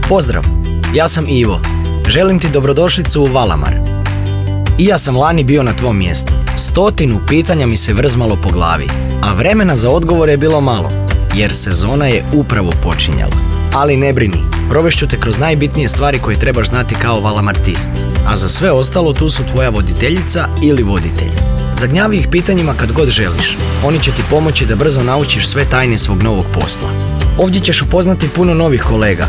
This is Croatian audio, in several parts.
Pozdrav, ja sam Ivo. Želim ti dobrodošlicu u Valamar. I ja sam lani bio na tvom mjestu. 100 pitanja mi se vrzmalo po glavi, a vremena za odgovore je bilo malo, jer sezona je upravo počinjala. Ali ne brini, provešću te kroz najbitnije stvari koje trebaš znati kao valamartist, a za sve ostalo tu su tvoja voditeljica ili voditelj. Zagnjavi ih pitanjima kad god želiš. Oni će ti pomoći da brzo naučiš sve tajne svog novog posla. Ovdje ćeš upoznati puno novih kolega.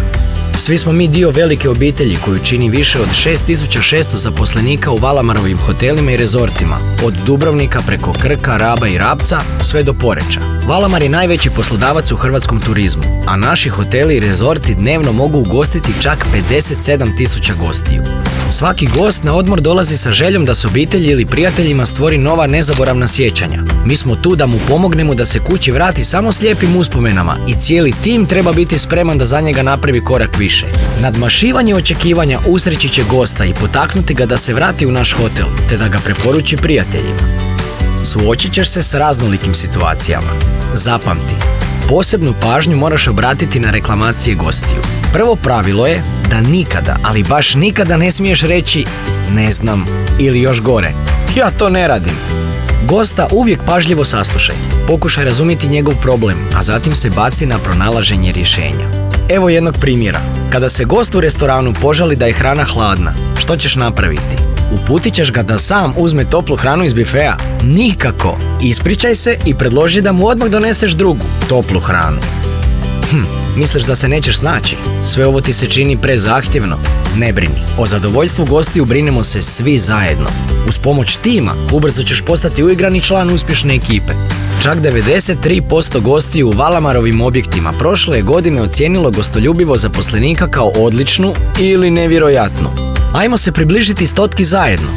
Svi smo mi dio velike obitelji koju čini više od 6600 zaposlenika u Valamarovim hotelima i rezortima, od Dubrovnika preko Krka, Raba i Rabca sve do Poreča. Valamar je najveći poslodavac u hrvatskom turizmu, a naši hoteli i rezorti dnevno mogu ugostiti čak 57.000 gostiju. Svaki gost na odmor dolazi sa željom da s obitelji ili prijateljima stvori nova nezaboravna sjećanja. Mi smo tu da mu pomognemo da se kući vrati samo s lijepim uspomenama i cijeli tim treba biti spreman da za njega napravi korak više. Nadmašivanje očekivanja usreći će gosta i potaknuti ga da se vrati u naš hotel, te da ga preporuči prijateljima. Suočit ćeš se s raznolikim situacijama. Zapamti, posebnu pažnju moraš obratiti na reklamacije gostiju. Prvo pravilo je da nikada, ali baš nikada ne smiješ reći ne znam ili još gore, ja to ne radim. Gosta uvijek pažljivo saslušaj, pokušaj razumjeti njegov problem, a zatim se baci na pronalaženje rješenja. Evo jednog primjera. Kada se gost u restoranu požali da je hrana hladna, što ćeš napraviti? Uputit ćeš ga da sam uzme toplu hranu iz bifea? Nikako! Ispričaj se i predloži da mu odmah doneseš drugu, toplu hranu. Misliš da se nećeš snaći? Sve ovo ti se čini prezahtjevno? Ne brini, o zadovoljstvu gostiju brinemo se svi zajedno. Uz pomoć tima ubrzo ćeš postati uigrani član uspješne ekipe. Čak 93% gostiju u Valamarovim objektima prošle godine ocijenilo gostoljubivo zaposlenika kao odličnu ili nevjerojatnu. Ajmo se približiti 100 zajedno.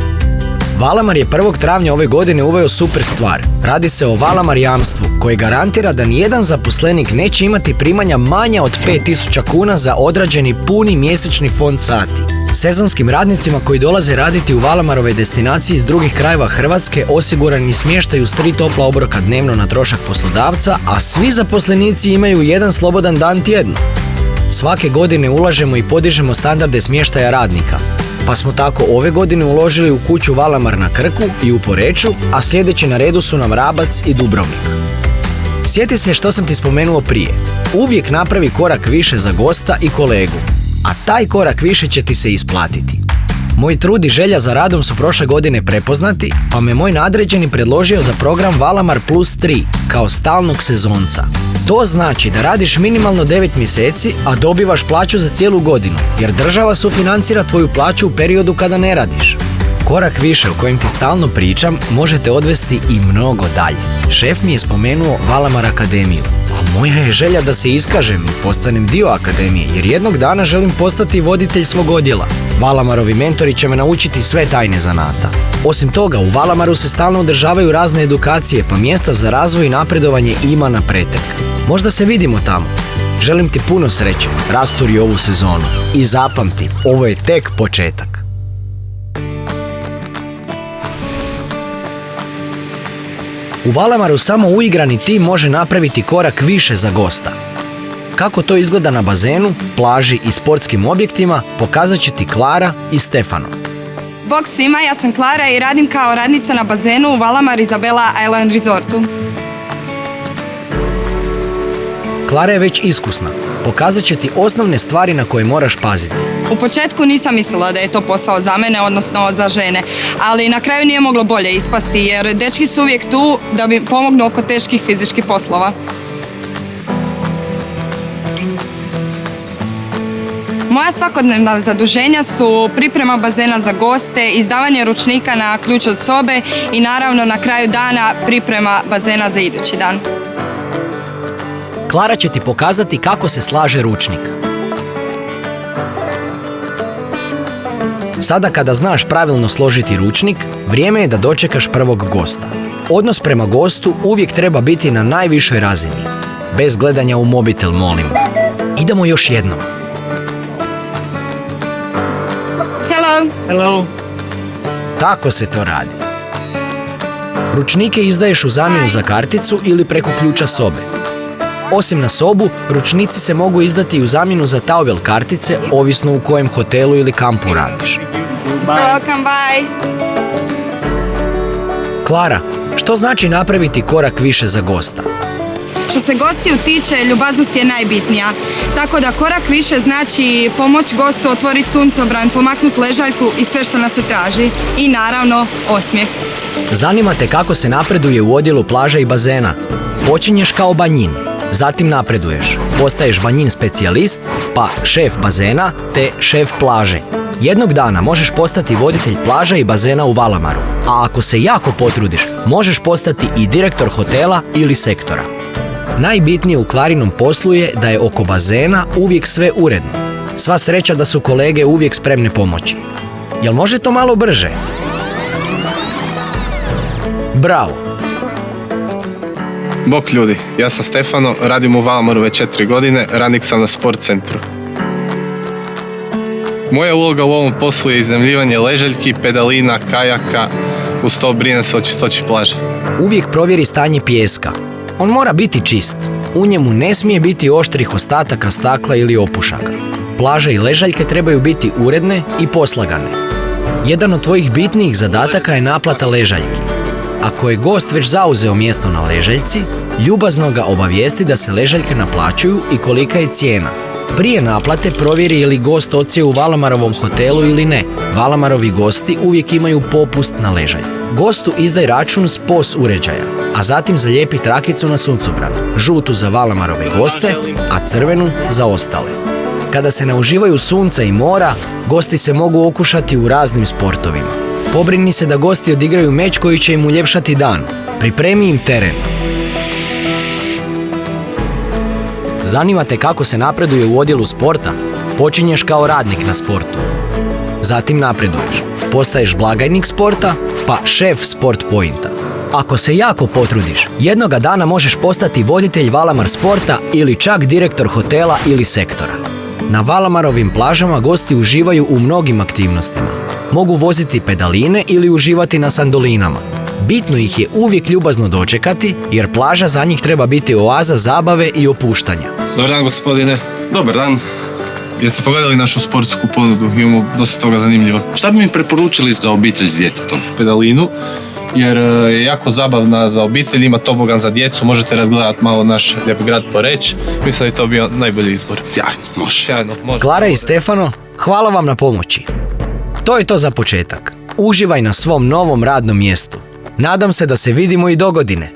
Valamar je 1. travnja ove godine uveo super stvar. Radi se o Valamar jamstvu, koje garantira da nijedan zaposlenik neće imati primanja manja od 5000 kuna za odrađeni puni mjesečni fond sati. Sezonskim radnicima koji dolaze raditi u Valamarove destinacije iz drugih krajeva Hrvatske osiguran je smještaj uz 3 topla obroka dnevno na trošak poslodavca, a svi zaposlenici imaju jedan slobodan dan tjedno. Svake godine ulažemo i podižemo standarde smještaja radnika, pa smo tako ove godine uložili u kuću Valamar na Krku i u Poreču, a sljedeći na redu su nam Rabac i Dubrovnik. Sjeti se što sam ti spomenuo prije. Uvijek napravi korak više za gosta i kolegu, a taj korak više će ti se isplatiti. Moj trud i želja za radom su prošle godine prepoznati, pa me moj nadređeni predložio za program Valamar Plus 3 kao stalnog sezonca. To znači da radiš minimalno 9 mjeseci, a dobivaš plaću za cijelu godinu, jer država sufinancira tvoju plaću u periodu kada ne radiš. Korak više o kojem ti stalno pričam možete odvesti i mnogo dalje. Šef mi je spomenuo Valamar Akademiju, a moja je želja da se iskažem i postanem dio akademije, jer jednog dana želim postati voditelj svog odjela. Valamarovi mentori će me naučiti sve tajne zanata. Osim toga, u Valamaru se stalno održavaju razne edukacije, pa mjesta za razvoj i napredovanje ima na pretek. Možda se vidimo tamo. Želim ti puno sreće, rasturi ovu sezonu. I zapamti, ovo je tek početak. U Valamaru samo uigrani tim može napraviti korak više za gosta. Kako to izgleda na bazenu, plaži i sportskim objektima pokazat će ti Klara i Stefano. Bog svima, ja sam Klara i radim kao radnica na bazenu u Valamar Isabela Island Resortu. Klara je već iskusna. Pokazat će ti osnovne stvari na koje moraš paziti. U početku nisam mislila da je to posao za mene, odnosno za žene, ali na kraju nije moglo bolje ispasti jer dečki su uvijek tu da mi pomognu oko teških fizičkih poslova. Moja svakodnevna zaduženja su priprema bazena za goste, izdavanje ručnika na ključ od sobe i naravno na kraju dana priprema bazena za idući dan. Klara će ti pokazati kako se slaže ručnik. Sada kada znaš pravilno složiti ručnik, vrijeme je da dočekaš prvog gosta. Odnos prema gostu uvijek treba biti na najvišoj razini. Bez gledanja u mobitel, molim. Idemo još jednom. Hello. Tako se to radi. Ručnike izdaješ u zamjenu za karticu ili preko ključa sobe. Osim na sobu, ručnici se mogu izdati u zamjenu za taubel kartice, ovisno u kojem hotelu ili kampu radiš. Welcome, bye. Klara, što znači napraviti korak više za gosta? Što se gostiju tiče, ljubaznost je najbitnija. Tako da korak više znači pomoć gostu otvoriti suncobran, pomaknuti ležaljku i sve što nas se traži. I naravno, osmijeh. Zanima te kako se napreduje u odjelu plaža i bazena. Počinješ kao banjin, zatim napreduješ. Postaješ banjin specijalist, pa šef bazena te šef plaže. Jednog dana možeš postati voditelj plaža i bazena u Valamaru. A ako se jako potrudiš, možeš postati i direktor hotela ili sektora. Najbitnije u Klarinom poslu je da je oko bazena uvijek sve uredno. Sva sreća da su kolege uvijek spremne pomoći. Jel može to malo brže? Bravo! Bok ljudi, ja sam Stefano, radim u Valamaru već 4 godine, radnik sam na sport centru. Moja uloga u ovom poslu je iznajmljivanje ležaljki, pedalina, kajaka, uz to brinem se o čistoći plaže. Uvijek provjeri stanje pijeska. On mora biti čist. U njemu ne smije biti oštrih ostataka stakla ili opušaka. Plaže i ležaljke trebaju biti uredne i poslagane. Jedan od tvojih bitnijih zadataka je naplata ležaljki. Ako je gost već zauzeo mjesto na ležaljci, ljubazno ga obavijesti da se ležaljke naplaćuju i kolika je cijena. Prije naplate provjeri je li gost odsjeo u Valamarovom hotelu ili ne. Valamarovi gosti uvijek imaju popust na ležaljku. Gostu izdaj račun s POS uređaja, a zatim zalijepi trakicu na suncobranu, žutu za Valamarove goste, a crvenu za ostale. Kada se nauživaju sunca i mora, gosti se mogu okušati u raznim sportovima. Pobrini se da gosti odigraju meč koji će im uljepšati dan. Pripremi im teren. Zanima te kako se napreduje u odjelu sporta? Počinješ kao radnik na sportu. Zatim napreduješ. Postaješ blagajnik sporta, pa šef sport pointa. Ako se jako potrudiš, jednoga dana možeš postati voditelj Valamar sporta ili čak direktor hotela ili sektora. Na Valamarovim plažama gosti uživaju u mnogim aktivnostima. Mogu voziti pedaline ili uživati na sandolinama. Bitno ih je uvijek ljubazno dočekati, jer plaža za njih treba biti oaza zabave i opuštanja. Dobar dan gospodine. Dobar dan. Jeste pogledali našu sportsku ponudu? Imamo dosta toga zanimljivo. Šta bi mi preporučili za obitelj s djetetom? Pedalinu, jer je jako zabavna za obitelj, ima tobogan za djecu, možete razgledati malo naš lijep grad Poreč. Mislim da je to bio najbolji izbor. Sjajno, može. Sjajno, može. Klara i Stefano, hvala vam na pomoći. To je to za početak. Uživaj na svom novom radnom mjestu. Nadam se da se vidimo i dogodine.